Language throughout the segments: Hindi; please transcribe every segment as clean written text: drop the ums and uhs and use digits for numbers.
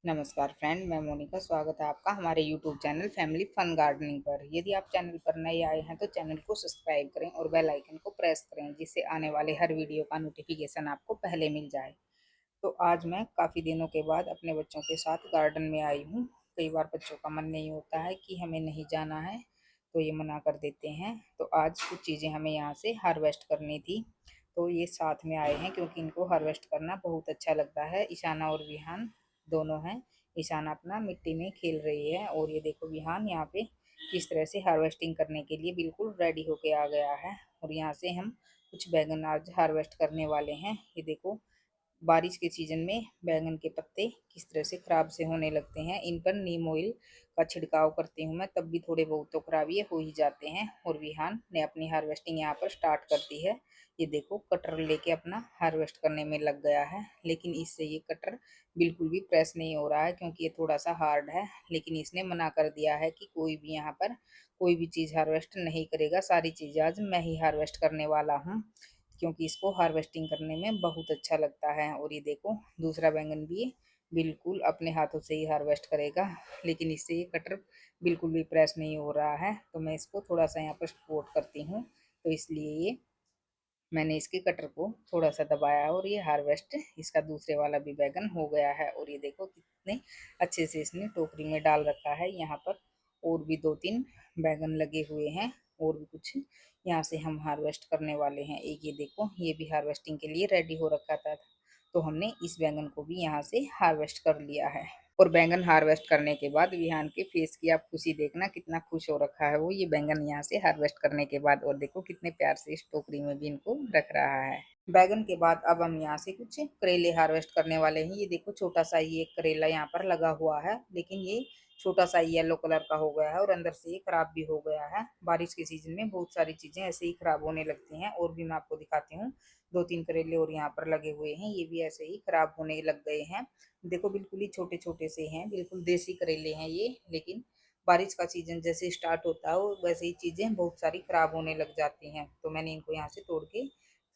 नमस्कार फ्रेंड, मैं मोनिका। स्वागत है आपका हमारे YouTube channel Family Fun Gardening पर। यदि आप चैनल पर नए आए हैं तो चैनल को सब्सक्राइब करें और बेल आइकन को प्रेस करें, जिससे आने वाले हर वीडियो का नोटिफिकेशन आपको पहले मिल जाए। तो आज मैं काफ़ी दिनों के बाद अपने बच्चों के साथ गार्डन में आई हूँ। कई बार बच्चों का मन नहीं होता है कि हमें नहीं जाना है, तो ये मना कर देते हैं। तो आज कुछ चीज़ें हमें यहाँ से हार्वेस्ट करनी थी, तो ये साथ में आए हैं क्योंकि इनको हार्वेस्ट करना बहुत अच्छा लगता है। ईशाना और विहान दोनों हैं। ईशाना अपना मिट्टी में खेल रही है और ये देखो विहान यहाँ पे किस तरह से हार्वेस्टिंग करने के लिए बिल्कुल रेडी होके आ गया है। और यहाँ से हम कुछ बैगन आज हार्वेस्ट करने वाले हैं। ये देखो, बारिश के सीजन में बैंगन के पत्ते किस तरह से खराब से होने लगते हैं। इन पर नीम ऑयल का छिड़काव करती हूँ मैं, तब भी थोड़े बहुत तो खराब ये हो ही जाते हैं। और विहान ने अपनी हार्वेस्टिंग यहाँ पर स्टार्ट कर दी है। ये देखो, कटर लेके अपना हार्वेस्ट करने में लग गया है, लेकिन इससे ये कटर बिल्कुल भी प्रेस नहीं हो रहा है क्योंकि ये थोड़ा सा हार्ड है। लेकिन इसने मना कर दिया है कि कोई भी यहाँ पर कोई भी चीज़ हार्वेस्ट नहीं करेगा, सारी चीज़ें आज मैं ही हार्वेस्ट करने वाला हूँ, क्योंकि इसको हार्वेस्टिंग करने में बहुत अच्छा लगता है। और ये देखो, दूसरा बैंगन भी बिल्कुल अपने हाथों से ही हार्वेस्ट करेगा, लेकिन इससे ये कटर बिल्कुल भी प्रेस नहीं हो रहा है। तो मैं इसको थोड़ा सा यहाँ पर सपोर्ट करती हूँ, तो इसलिए ये मैंने इसके कटर को थोड़ा सा दबाया और ये हार्वेस्ट इसका दूसरे वाला भी बैगन हो गया है। और ये देखो कितने अच्छे से इसने टोकरी में डाल रखा है। यहाँ पर और भी दो तीन बैगन लगे हुए हैं और भी कुछ यहाँ से हम हार्वेस्ट करने वाले हैं। एक ये देखो, ये भी हार्वेस्टिंग के लिए रेडी हो रखा था, तो हमने इस बैंगन को भी यहाँ से हार्वेस्ट कर लिया है। और बैंगन हार्वेस्ट करने के बाद विहान के फेस की आप खुशी देखना, कितना खुश हो रखा है वो ये बैंगन यहाँ से हार्वेस्ट करने के बाद। और देखो कितने प्यार से इस टोकरी में भी इनको रख रहा है। बैगन के बाद अब हम यहाँ से कुछ करेले हार्वेस्ट करने वाले हैं। ये देखो, छोटा सा ये करेला यहाँ पर लगा हुआ है, लेकिन ये छोटा सा येलो कलर का हो गया है और अंदर से ये खराब भी हो गया है। बारिश के सीजन में बहुत सारी चीजें ऐसे ही खराब होने लगती हैं। और भी मैं आपको दिखाती हूँ, दो तीन करेले और यहाँ पर लगे हुए हैं, ये भी ऐसे ही खराब होने लग गए हैं। देखो, बिल्कुल ही छोटे छोटे से हैं, बिल्कुल देसी करेले हैं ये। लेकिन बारिश का सीजन जैसे स्टार्ट होता है वैसे ही चीजें बहुत सारी खराब होने लग जाती हैं, तो मैंने इनको यहाँ से तोड़ के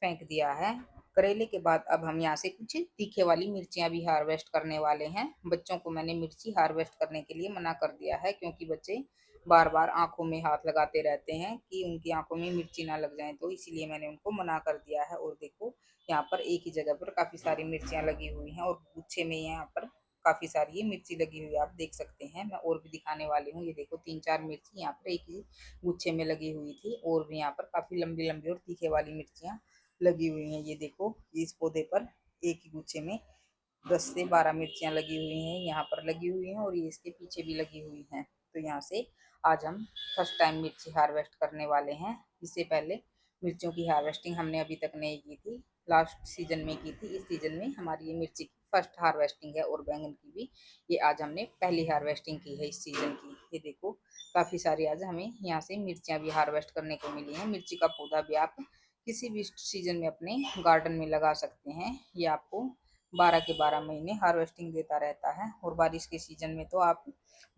फेंक दिया है। करेले के बाद अब हम यहाँ से कुछ तीखे वाली मिर्चियाँ भी हार्वेस्ट करने वाले हैं। बच्चों को मैंने मिर्ची हार्वेस्ट करने के लिए मना कर दिया है, क्योंकि बच्चे बार बार आंखों में हाथ लगाते रहते हैं कि उनकी आंखों में मिर्ची ना लग जाए, तो इसीलिए मैंने उनको मना कर दिया है। और देखो, यहाँ पर एक ही जगह पर काफ़ी सारी मिर्चियाँ लगी हुई हैं और गुच्छे में यहाँ पर काफ़ी सारी ये मिर्ची लगी हुई है, आप देख सकते हैं। मैं और भी दिखाने वाली हूँ। ये देखो, तीन चार मिर्ची यहाँ पर एक ही गुच्छे में लगी हुई थी, और भी यहाँ पर काफ़ी लंबी लंबी और तीखे वाली मिर्चियाँ लगी हुई हैं। ये देखो, इस पौधे पर एक ही गुच्छे में 10 से 12 मिर्चियाँ लगी हुई हैं, यहाँ पर लगी हुई हैं, और ये इसके पीछे भी लगी हुई हैं। तो यहाँ से आज हम फर्स्ट टाइम मिर्ची हार्वेस्ट करने वाले हैं। इससे पहले मिर्चियों की हार्वेस्टिंग हमने अभी तक नहीं की थी, लास्ट सीजन में की थी। इस सीजन में हमारी ये मिर्ची की फर्स्ट हार्वेस्टिंग है, और बैंगन की भी ये आज हमने पहली हार्वेस्टिंग की है इस सीजन की। ये देखो, काफ़ी सारी आज हमें यहाँ से मिर्चियाँ भी हार्वेस्ट करने को मिली हैं। मिर्ची का पौधा भी आप किसी भी सीजन में अपने गार्डन में लगा सकते हैं, ये आपको 12 के 12 महीने हार्वेस्टिंग देता रहता है। और बारिश के सीजन में तो आप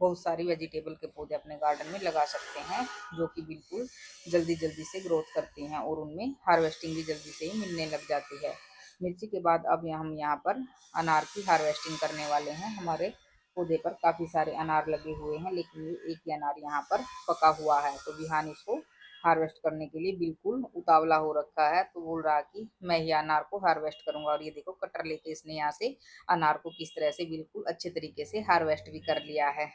बहुत सारी वेजिटेबल के पौधे अपने गार्डन में लगा सकते हैं, जो कि बिल्कुल जल्दी जल्दी से ग्रोथ करते हैं और उनमें हार्वेस्टिंग भी जल्दी से ही मिलने लग जाती है। मिर्ची के बाद अब हम यहाँ पर अनार की हार्वेस्टिंग करने वाले हैं। हमारे पौधे पर काफ़ी सारे अनार लगे हुए हैं, लेकिन ये एक ही अनार यहाँ पर पका हुआ है, तो बिहान इसको हार्वेस्ट करने के लिए बिल्कुल उतावला हो रखा है, तो बोल रहा कि मैं ही अनार को हार्वेस्ट करूंगा। और ये देखो, कटर लेके इसने यहाँ से अनार को किस तरह से बिल्कुल अच्छे तरीके से हार्वेस्ट भी कर लिया है।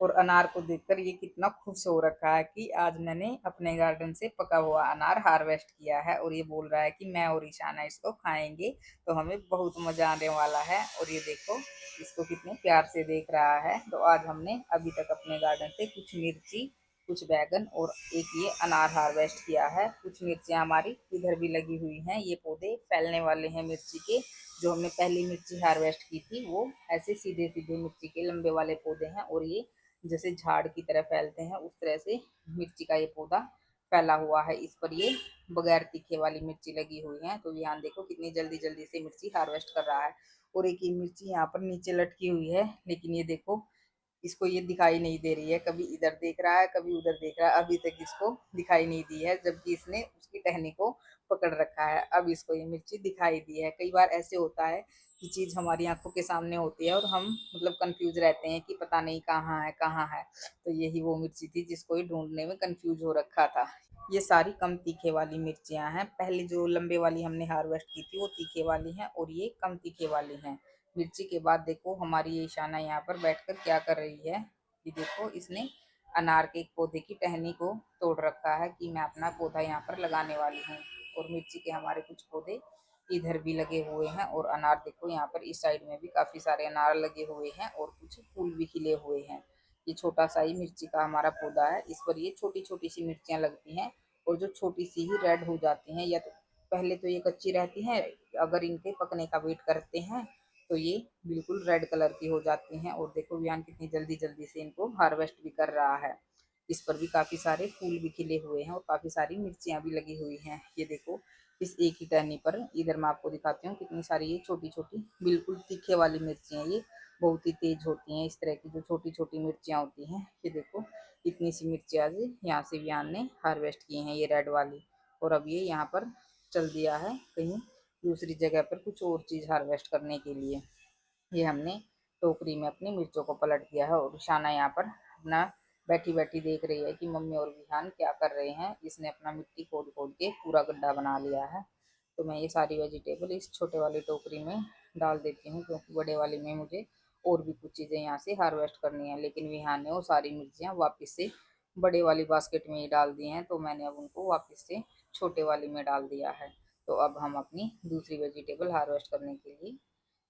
और अनार को देखकर ये कितना खुश हो रखा है कि आज मैंने अपने गार्डन से पका हुआ अनार हार्वेस्ट किया है। और ये बोल रहा है कि मैं और ईशाना इसको खाएंगे, तो हमें बहुत मजा आने वाला है। और ये देखो, इसको कितने प्यार से देख रहा है। तो आज हमने अभी तक अपने गार्डन से कुछ मिर्ची, कुछ बैगन और एक ये अनार हार्वेस्ट किया है। कुछ मिर्चियाँ हमारी इधर भी लगी हुई हैं। ये पौधे फैलने वाले हैं मिर्ची के। जो हमने पहली मिर्ची हार्वेस्ट की थी वो ऐसे सीधे सीधे मिर्ची के लंबे वाले पौधे हैं, और ये जैसे झाड़ की तरह फैलते हैं उस तरह से मिर्ची का ये पौधा फैला हुआ है। इस पर ये बगैर तीखे वाली मिर्ची लगी हुई है। तो यहाँ देखो, कितनी जल्दी जल्दी से मिर्ची हार्वेस्ट कर रहा है। और एक ये मिर्ची यहाँ पर नीचे लटकी हुई है, लेकिन ये देखो, इसको ये दिखाई नहीं दे रही है, कभी इधर देख रहा है कभी उधर देख रहा है, अभी तक इसको दिखाई नहीं दी है, जबकि इसने उसकी टहनी को पकड़ रखा है। अब इसको ये मिर्ची दिखाई दी है। कई बार ऐसे होता है कि चीज़ हमारी आंखों के सामने होती है और हम मतलब कंफ्यूज रहते हैं कि पता नहीं कहाँ है कहाँ है। तो यही वो मिर्ची थी जिसको ये ढूंढने में कंफ्यूज हो रखा था। ये सारी कम तीखे वाली मिर्चियाँ हैं। पहले जो लंबे वाली हमने हार्वेस्ट की थी वो तीखे वाली हैं और ये कम तीखे वाली हैं। मिर्ची के बाद देखो हमारी ये ईशाना यहाँ पर बैठकर क्या कर रही है। ये देखो इसने अनार के एक पौधे की टहनी को तोड़ रखा है कि मैं अपना पौधा यहाँ पर लगाने वाली हूँ। और मिर्ची के हमारे कुछ पौधे इधर भी लगे हुए हैं और अनार देखो यहाँ पर इस साइड में भी काफी सारे अनार लगे हुए हैं और कुछ फूल भी खिले हुए हैं। ये छोटा सा ही मिर्ची का हमारा पौधा है। इस पर ये छोटी छोटी सी मिर्चियाँ लगती हैं और जो छोटी सी ही रेड हो जाती हैं, या तो पहले तो ये कच्ची रहती हैं, अगर इनके पकने का वेट करते हैं तो ये बिल्कुल रेड कलर की हो जाती हैं। और देखो विहान कितनी जल्दी जल्दी से इनको हार्वेस्ट भी कर रहा है। इस पर भी काफी सारे फूल भी खिले हुए हैं और काफी सारी मिर्चियाँ भी लगी हुई हैं। ये देखो इस एक ही टहनी पर, इधर मैं आपको दिखाती हूँ कितनी सारी ये छोटी छोटी बिल्कुल तीखे वाली मिर्ची हैं। ये बहुत ही तेज होती हैं, इस तरह की जो छोटी छोटी मिर्चियाँ होती हैं। ये देखो इतनी सी मिर्ची आज यहाँ से विहान ने हार्वेस्ट की हैं, ये रेड वाली। और अब ये यहाँ पर चल दिया है कहीं दूसरी जगह पर कुछ और चीज़ हार्वेस्ट करने के लिए। ये हमने टोकरी में अपनी मिर्चों को पलट दिया है और शाना यहाँ पर अपना बैठी बैठी देख रही है कि मम्मी और विहान क्या कर रहे हैं। इसने अपना मिट्टी खोद खोद के पूरा गड्ढा बना लिया है। तो मैं ये सारी वेजिटेबल इस छोटे वाली टोकरी में डाल देती हूँ, क्योंकि बड़े वाली में मुझे और भी कुछ चीज़ें यहाँ से हार्वेस्ट करनी है। लेकिन विहान ने वो सारी मिर्चियाँ वापस से बड़े वाली बास्केट में ही डाल दी हैं, तो मैंने अब उनको वापस से छोटे वाली में डाल दिया है। तो अब हम अपनी दूसरी वेजिटेबल हार्वेस्ट करने के लिए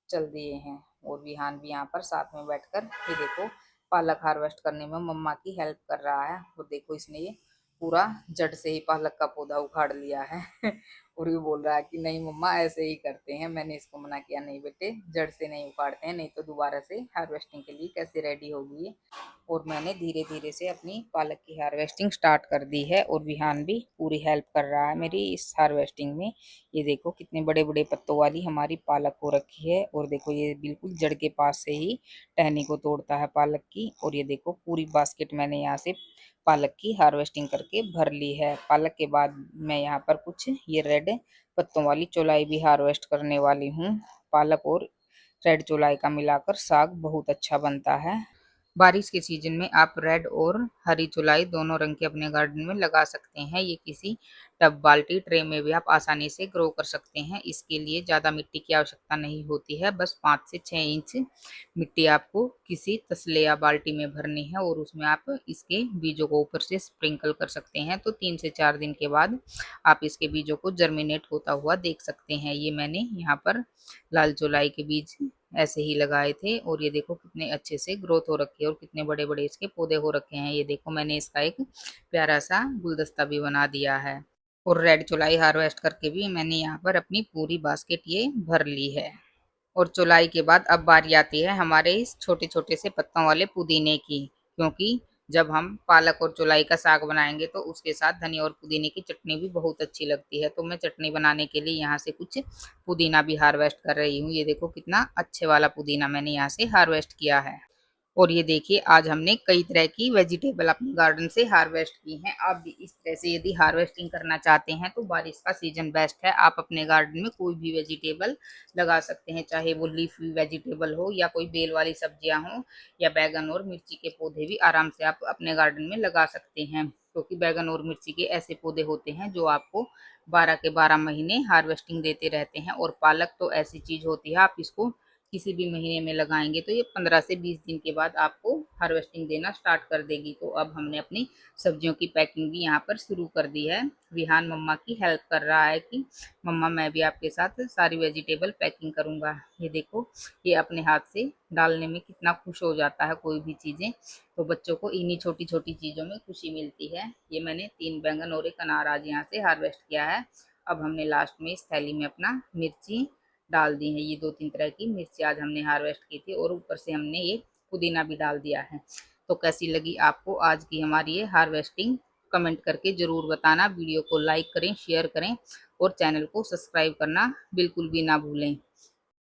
चल दिए हैं। और विहान भी यहाँ पर साथ में बैठकर ये देखो पालक हार्वेस्ट करने में मम्मा की हेल्प कर रहा है। और देखो इसने ये पूरा जड़ से ही पालक का पौधा उखाड़ लिया है और ये बोल रहा है कि नहीं मम्मा ऐसे ही करते हैं। मैंने इसको मना किया, नहीं बेटे जड़ से नहीं उखाड़ते हैं, नहीं तो दोबारा से हार्वेस्टिंग के लिए कैसे रेडी होगी ये। और मैंने धीरे धीरे से अपनी पालक की हार्वेस्टिंग स्टार्ट कर दी है और विहान भी पूरी हेल्प कर रहा है मेरी इस हार्वेस्टिंग में। ये देखो कितने बड़े बड़े पत्तों वाली हमारी पालक हो रखी है। और देखो ये बिल्कुल जड़ के पास से ही टहनी को तोड़ता है पालक की। और ये देखो पूरी बास्केट मैंने यहाँ से पालक की हार्वेस्टिंग करके भर ली है। पालक के बाद मैं यहाँ पर कुछ ये रेड पत्तों वाली चौलाई भी हार्वेस्ट करने वाली हूँ। पालक और रेड चौलाई का मिलाकर साग बहुत अच्छा बनता है। बारिश के सीजन में आप रेड और हरी चौलाई दोनों रंग के अपने गार्डन में लगा सकते हैं। ये किसी टब बाल्टी ट्रे में भी आप आसानी से ग्रो कर सकते हैं। इसके लिए ज़्यादा मिट्टी की आवश्यकता नहीं होती है, बस 5 से 6 इंच मिट्टी आपको किसी तसले या बाल्टी में भरनी है और उसमें आप इसके बीजों को ऊपर से स्प्रिंकल कर सकते हैं। तो 3 से 4 दिन के बाद आप इसके बीजों को जर्मिनेट होता हुआ देख सकते हैं। ये मैंने यहाँ पर लाल चौलाई के बीज ऐसे ही लगाए थे और ये देखो कितने अच्छे से ग्रोथ हो रखी है और कितने बड़े बड़े इसके पौधे हो रखे हैं। ये देखो मैंने इसका एक प्यारा सा गुलदस्ता भी बना दिया है। और रेड चौलाई हार्वेस्ट करके भी मैंने यहाँ पर अपनी पूरी बास्केट ये भर ली है। और चौलाई के बाद अब बारी आती है हमारे इस छोटे छोटे से पत्तों वाले पुदीने की, क्योंकि जब हम पालक और चौलाई का साग बनाएंगे तो उसके साथ धनिया और पुदीने की चटनी भी बहुत अच्छी लगती है। तो मैं चटनी बनाने के लिए यहाँ से कुछ पुदीना भी हार्वेस्ट कर रही हूँ। ये देखो कितना अच्छे वाला पुदीना मैंने यहाँ से हार्वेस्ट किया है। और ये देखिए आज हमने कई तरह की वेजिटेबल अपने गार्डन से हार्वेस्ट की हैं। आप भी इस तरह से यदि हार्वेस्टिंग करना चाहते हैं तो बारिश का सीजन बेस्ट है। आप अपने गार्डन में कोई भी वेजिटेबल लगा सकते हैं, चाहे वो लीफी वेजिटेबल हो या कोई बेल वाली सब्जियां हो या बैगन और मिर्ची के पौधे भी आराम से आप अपने गार्डन में लगा सकते हैं। क्योंकि बैगन और मिर्ची के ऐसे पौधे होते हैं जो आपको 12 के 12 महीने हार्वेस्टिंग देते रहते हैं। और पालक तो ऐसी चीज होती है, आप इसको किसी भी महीने में लगाएंगे तो ये 15 से 20 दिन के बाद आपको हार्वेस्टिंग देना स्टार्ट कर देगी। तो अब हमने अपनी सब्जियों की पैकिंग भी यहाँ पर शुरू कर दी है। विहान मम्मा की हेल्प कर रहा है कि मम्मा मैं भी आपके साथ सारी वेजिटेबल पैकिंग करूँगा। ये देखो ये अपने हाथ से डालने में कितना खुश हो जाता है कोई भी चीज़ें। तो बच्चों को इन्हीं छोटी छोटी चीज़ों में खुशी मिलती है। ये मैंने 3 बैंगन और एक अनार आज यहाँ से हार्वेस्ट किया है। अब हमने लास्ट में इस थैली में अपना मिर्ची डाल दी है। ये 2-3 तरह की मिर्ची आज हमने हार्वेस्ट की थी और ऊपर से हमने ये पुदीना भी डाल दिया है। तो कैसी लगी आपको आज की हमारी ये हार्वेस्टिंग, कमेंट करके ज़रूर बताना। वीडियो को लाइक करें, शेयर करें और चैनल को सब्सक्राइब करना बिल्कुल भी ना भूलें।